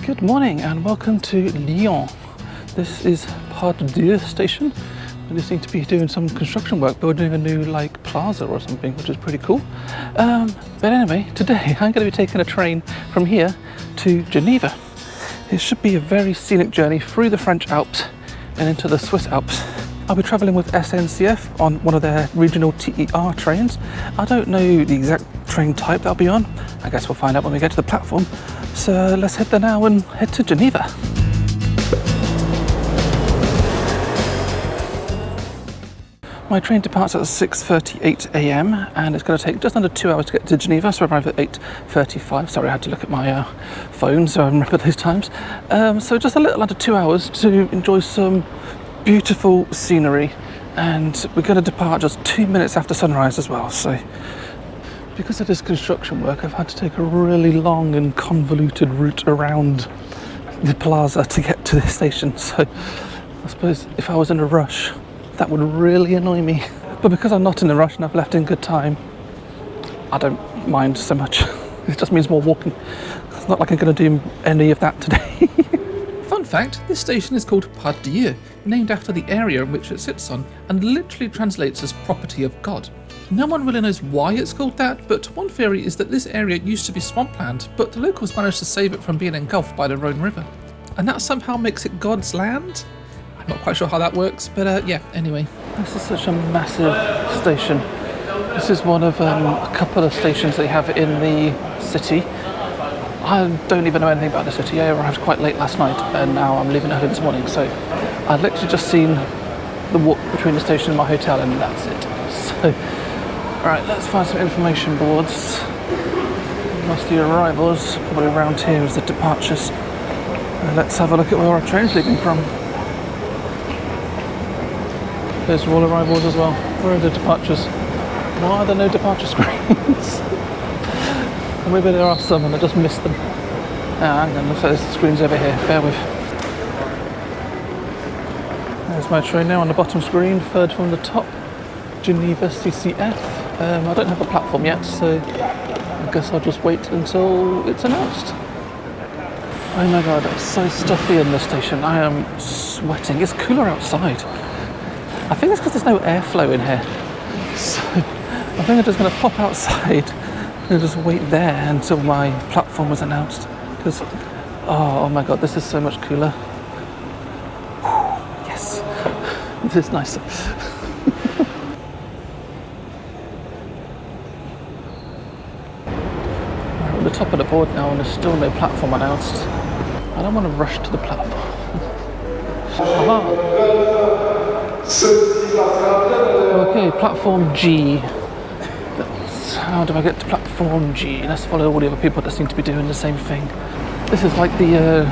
Good morning and welcome to Lyon. This is Part Dieu station. They seem to be doing some construction work, building a new plaza or something, which is pretty cool. But anyway, today I'm going to be taking a train from here to Geneva. It should be a very scenic journey through the French Alps and into the Swiss Alps. I'll be travelling with SNCF on one of their regional TER trains. I don't know the exact train type that'll be on. I guess we'll find out when we get to the platform. So let's head there now and head to Geneva. My train departs at 6:38 a.m. and it's going to take just under 2 hours to get to Geneva, so I arrive at 8:35. Sorry, I had to look at my phone so I remember those times. So just a little under 2 hours to enjoy some beautiful scenery, and we're going to depart just 2 minutes after sunrise as well. So because of this construction work, I've had to take a really long and convoluted route around the plaza to get to this station. So I suppose if I was in a rush, that would really annoy me. But because I'm not in a rush and I've left in good time, I don't mind so much. It just means more walking. It's not like I'm going to do any of that today. Fun fact, this station is called Part Dieu, named after the area in which it sits on, and literally translates as property of God. No one really knows why it's called that, but one theory is that this area used to be swampland, but the locals managed to save it from being engulfed by the Rhone River. And that somehow makes it God's land? I'm not quite sure how that works, but yeah, anyway. This is such a massive station. This is one of a couple of stations they have in the city. I don't even know anything about the city. I arrived quite late last night and now I'm leaving early this morning, so I've literally just seen the walk between the station and my hotel and that's it. So, alright, let's find some information boards. That's the arrivals, probably around here is the departures. Let's have a look at where our train's leaving from. There's all arrivals as well. Where are the departures? Why are there no departure screens? Or maybe there are some and I just missed them. Hang on, looks like there's screens over here. Bear with. There's my train now on the bottom screen, third from the top. Geneva CCF. I don't have a platform yet, so I guess I'll just wait until it's announced. Oh my god, it's so stuffy in this station. I am sweating. It's cooler outside. I think it's because there's no airflow in here. So I think I'm just going to pop outside and just wait there until my platform was announced. Because, oh my god, this is so much cooler. Whew, yes, this is nicer. We're at the top of the board now and there's still no platform announced. I don't want to rush to the platform. Okay, platform G. How do I get to platform G? Let's follow all the other people that seem to be doing the same thing. This is like the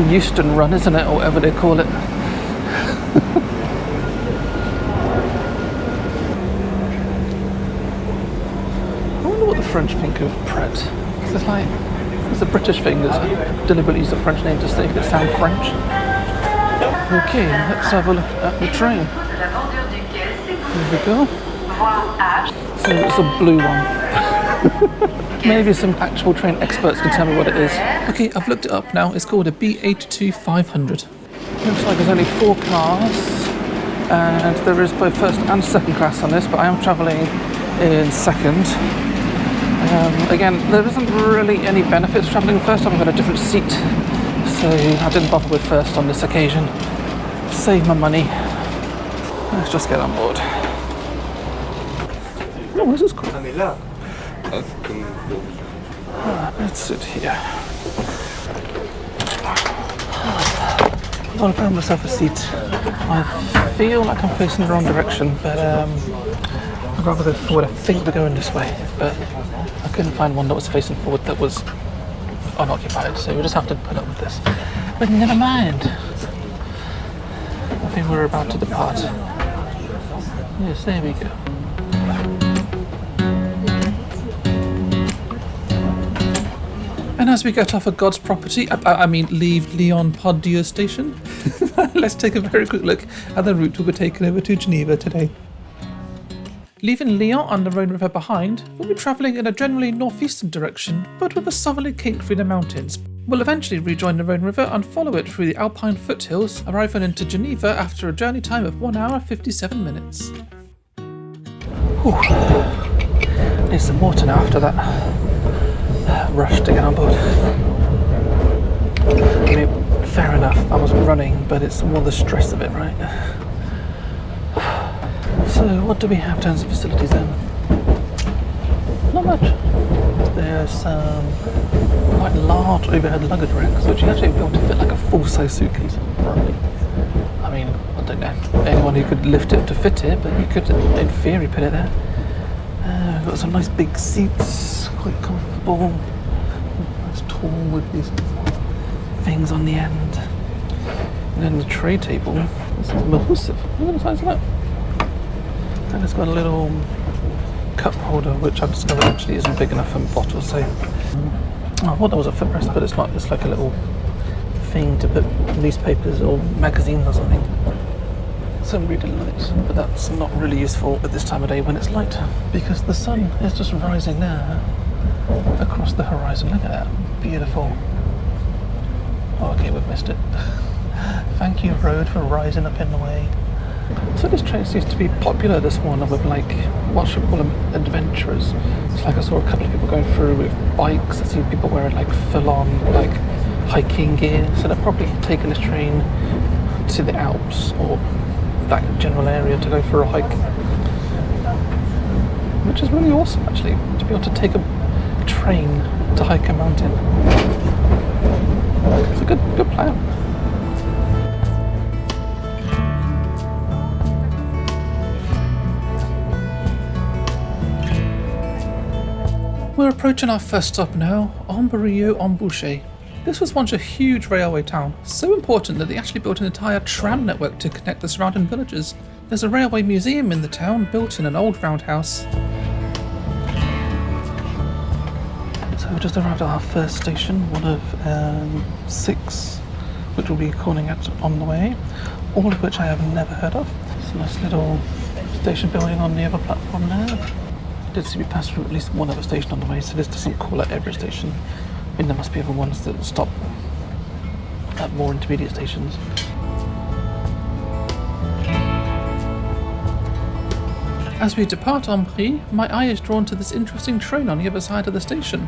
Euston run, isn't it? Or whatever they call it. I wonder what the French think of Pret. It's a British thing that's deliberately used a French name to make it sound French. Okay, let's have a look at the train. Here we go. So it's a blue one. Maybe some actual train experts can tell me what it is. Okay, I've looked it up now. It's called a B82-500. Looks like there's only 4 cars, and there is both first and second class on this, but I am travelling in second. Again, there isn't really any benefits travelling first. I've got a different seat, so I didn't bother with first on this occasion. Save my money. Let's just get on board. Oh, this is cool. Let's sit here. I found myself a seat. I feel like I'm facing the wrong direction, but I'd rather go forward. I think we're going this way, but I couldn't find one that was facing forward that was unoccupied, so we'll just have to put up with this. But never mind. I think we're about to depart. Yes, there we go. And as we get off of God's property, I mean leave Lyon Part Dieu station, let's take a very quick look at the route we'll be taking over to Geneva today. Leaving Lyon and the Rhone River behind, we'll be travelling in a generally northeastern direction, but with a southerly kink through the mountains. We'll eventually rejoin the Rhone River and follow it through the Alpine foothills, arriving into Geneva after a journey time of 1 hour 57 minutes. Whew. Need some water now after that rush to get on board. I mean, fair enough, I wasn't running, but it's more the stress of it, right? So, what do we have in terms of facilities then? Not much. There's some quite large overhead luggage racks, which you actually be able to fit like a full-size suitcase. Probably. I mean, I don't know anyone who could lift it to fit it, but you could, in theory, put it there. We've got some nice big seats, quite comfortable. Nice tall with these things on the end. And then the tray table. This is massive. Look at the size of that. And it's got a little cup holder, which I've discovered actually isn't big enough for bottles. So, I thought that was a footrest, but it's not. It's like a little thing to put newspapers or magazines or something. Some reader lights, but that's not really useful at this time of day when it's light, because the sun is just rising there across the horizon. Look at that, beautiful. Oh, okay, we've missed it. Thank you, road, for rising up in the way. So this train seems to be popular this morning with, like, what should we call them, adventurers. It's like I saw a couple of people going through with bikes. I see people wearing like full-on like hiking gear. So they're probably taking this train to the Alps or that general area to go for a hike. Which is really awesome, actually, to be able to take a train to hike a mountain. It's a good plan. We're approaching our first stop now, Amberieu-en-Boucher. This was once a huge railway town, so important that they actually built an entire tram network to connect the surrounding villages. There's a railway museum in the town, built in an old roundhouse. So we've just arrived at our first station, one of 6, which we'll be calling at on the way, all of which I have never heard of. It's a nice little station building on the other platform there. I did see we passed through at least one other station on the way, so this doesn't call at every station. I mean, there must be other ones that stop at more intermediate stations. As we depart Amberieu, my eye is drawn to this interesting train on the other side of the station.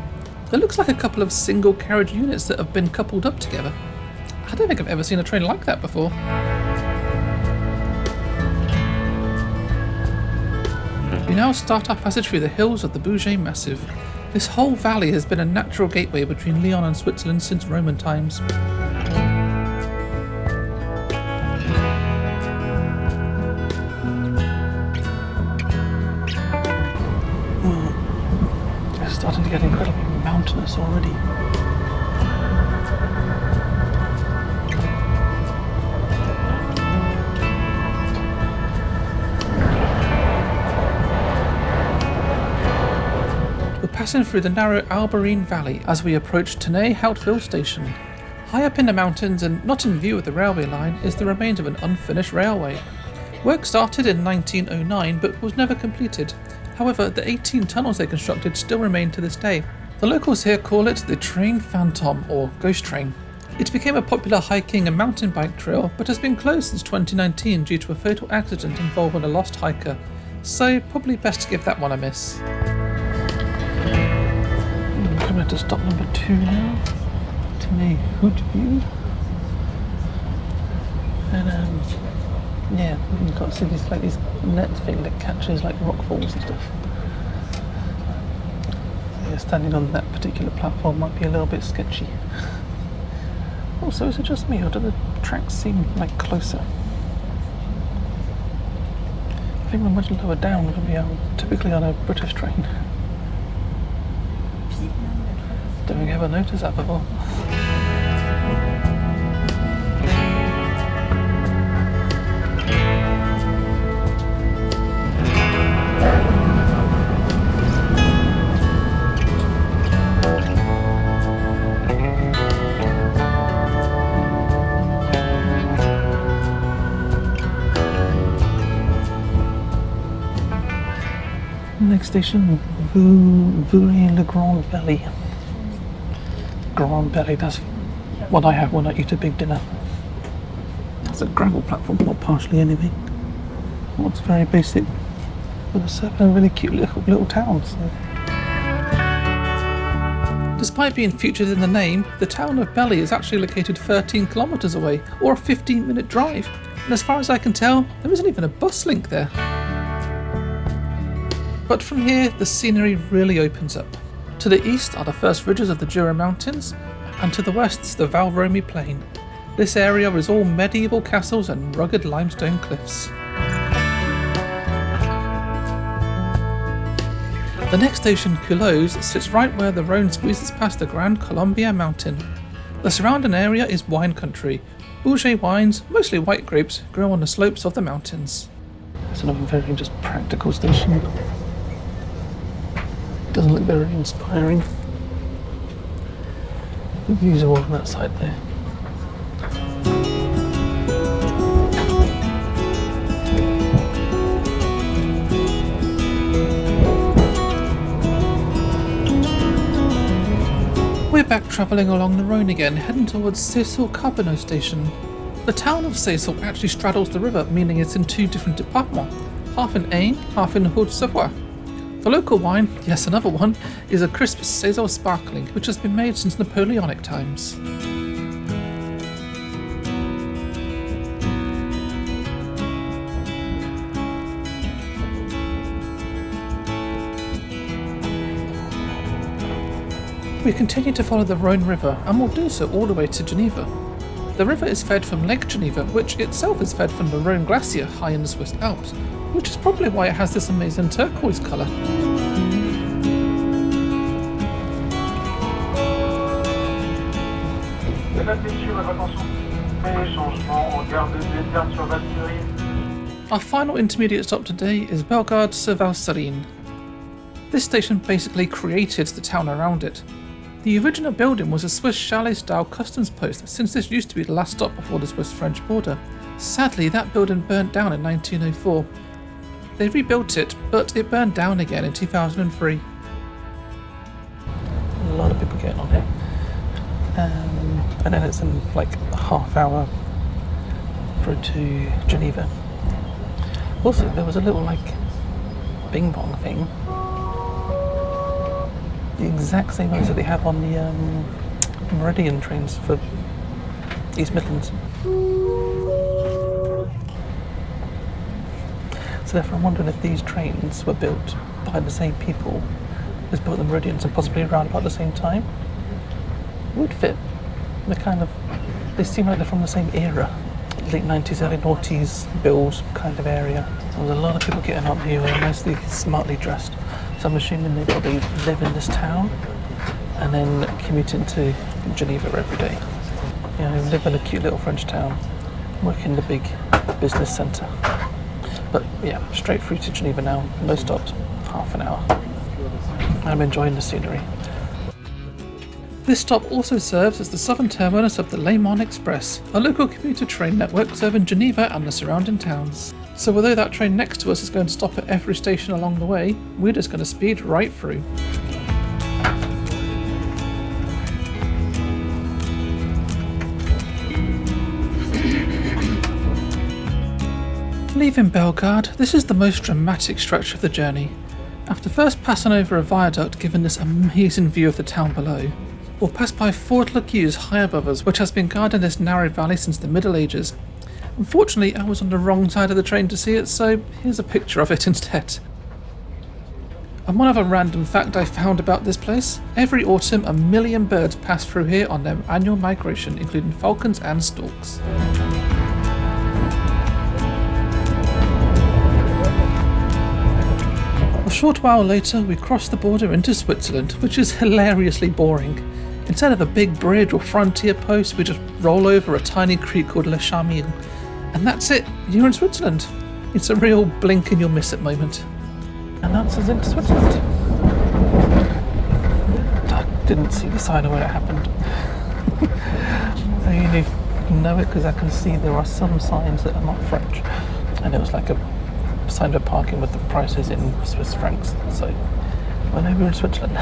It looks like a couple of single carriage units that have been coupled up together. I don't think I've ever seen a train like that before. We now start our passage through the hills of the Bouger Massif. This whole valley has been a natural gateway between Lyon and Switzerland since Roman times. It's starting to get incredibly mountainous already. Passing through the narrow Alberine Valley as we approach Tenay-Houtville station. High up in the mountains and not in view of the railway line is the remains of an unfinished railway. Work started in 1909 but was never completed. However, the 18 tunnels they constructed still remain to this day. The locals here call it the Train Fantôme or Ghost Train. It became a popular hiking and mountain bike trail but has been closed since 2019 due to a fatal accident involving a lost hiker. So probably best to give that one a miss. Coming to stop number 2 now, Tenay-Houtville. And yeah, you've got to see this like this net thing that catches like rock falls and stuff. So yeah, standing on that particular platform might be a little bit sketchy. Also, is it just me or do the tracks seem like closer? I think we're much lower down than we are typically on a British train. Don't think I ever noticed that before. Next station, Le Grand Belly. Grand Belly, that's what I have when I eat a big dinner. It's a gravel platform, well, partially anyway. Looks very basic, but it's a really cute little town. So. Despite being featured in the name, the town of Belly is actually located 13 kilometres away, or a 15-minute drive. And as far as I can tell, there isn't even a bus link there. But from here, the scenery really opens up. To the east are the first ridges of the Jura Mountains, and to the west is the Val Romy Plain. This area is all medieval castles and rugged limestone cliffs. The next station, Culoz, sits right where the Rhone squeezes past the Grand Colombier mountain. The surrounding area is wine country. Bouger wines, mostly white grapes, grow on the slopes of the mountains. It's another very just practical station. Doesn't look very inspiring. The views are all on that side there. We're back travelling along the Rhone again, heading towards Cécile-Carbonneau station. The town of Cécile actually straddles the river, meaning it's in two different departments, half in Aisne, half in Haute-Savoie. The local wine, yes another one, is a crisp Cécile Sparkling, which has been made since Napoleonic times. We continue to follow the Rhone River and will do so all the way to Geneva. The river is fed from Lake Geneva, which itself is fed from the Rhone Glacier high in the Swiss Alps, which is probably why it has this amazing turquoise colour. Our final intermediate stop today is Bellegarde-sur-Valserine. This station basically created the town around it. The original building was a Swiss chalet-style customs post, since this used to be the last stop before the Swiss-French border. Sadly, that building burnt down in 1904. They rebuilt it, but it burned down again in 2003. A lot of people getting on here. And then it's in like a half hour through to Geneva. Also, there was a little like bing bong thing. The exact same ones that they have on the Meridian trains for East Midlands. So therefore I'm wondering if these trains were built by the same people as built the Meridians and possibly around about the same time. Would fit. They seem like they're from the same era. Late 90s, early noughties build kind of area. So there's a lot of people getting up here, nicely smartly dressed. So I'm assuming they probably live in this town and then commute into Geneva every day. You know, live in a cute little French town, work in the big business centre. But yeah, straight through to Geneva now, no stops, half an hour. I'm enjoying the scenery. This stop also serves as the southern terminus of the Le Mans Express, a local commuter train network serving Geneva and the surrounding towns. So although that train next to us is going to stop at every station along the way, we're just going to speed right through. Leaving Bellegarde, this is the most dramatic stretch of the journey. After first passing over a viaduct giving this amazing view of the town below, we'll pass by Fort Lagueuse high above us, which has been guarding this narrow valley since the Middle Ages. Unfortunately, I was on the wrong side of the train to see it, so here's a picture of it instead. And one other random fact I found about this place: every autumn 1 million birds pass through here on their annual migration, including falcons and storks. A short while later, we cross the border into Switzerland, which is hilariously boring. Instead of a big bridge or frontier post, we just roll over a tiny creek called Le Charmille. And that's it, you're in Switzerland. It's a real blink and you'll miss it moment. And that's us into Switzerland. I didn't see the sign of where it happened. I only know it because I can see there are some signs that are not French. And it was like a sign for parking with the prices in Swiss francs. So I know we're in Switzerland.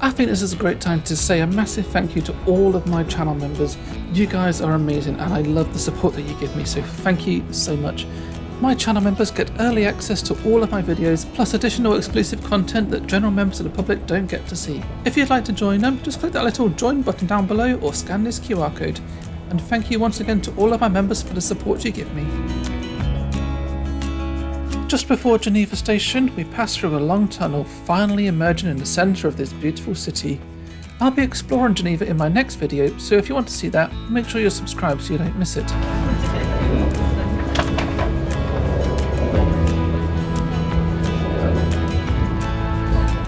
I think this is a great time to say a massive thank you to all of my channel members. You guys are amazing and I love the support that you give me, so thank you so much. My channel members get early access to all of my videos, plus additional exclusive content that general members of the public don't get to see. If you'd like to join them, just click that little join button down below or scan this QR code. And thank you once again to all of my members for the support you give me. Just before Geneva station, we pass through a long tunnel, finally emerging in the centre of this beautiful city. I'll be exploring Geneva in my next video, so if you want to see that, make sure you're subscribed so you don't miss it.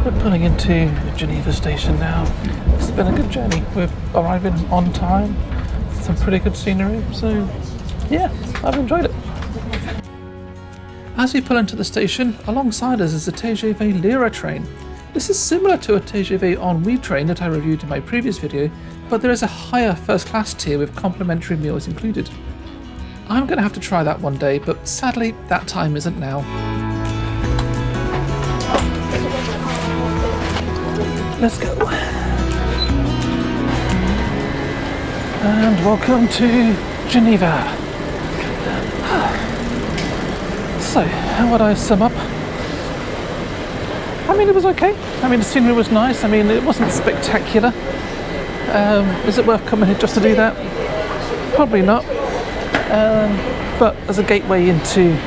We're pulling into Geneva station now. It's been a good journey. We're arriving on time, some pretty good scenery, so yeah, I've enjoyed it. As we pull into the station, alongside us is the TGV Lira train. This is similar to a TGV Ennui train that I reviewed in my previous video, but there is a higher first class tier with complimentary meals included. I'm going to have to try that one day, but sadly that time isn't now. Let's go. And welcome to Geneva. So, how would I sum up? I mean, it was okay. I mean, the scenery was nice. I mean, it wasn't spectacular. Is it worth coming here just to do that? Probably not. But as a gateway into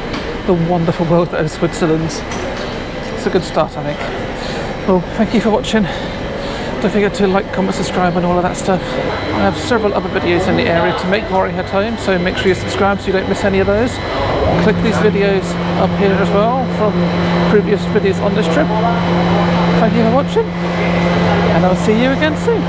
the wonderful world that is Switzerland, it's a good start, I think. Well, thank you for watching. Don't forget to like, comment, subscribe and all of that stuff. I have several other videos in the area to make Rory at home, so make sure you subscribe so you don't miss any of those. Click these videos up here as well from previous videos on this trip. Thank you for watching, and I'll see you again soon.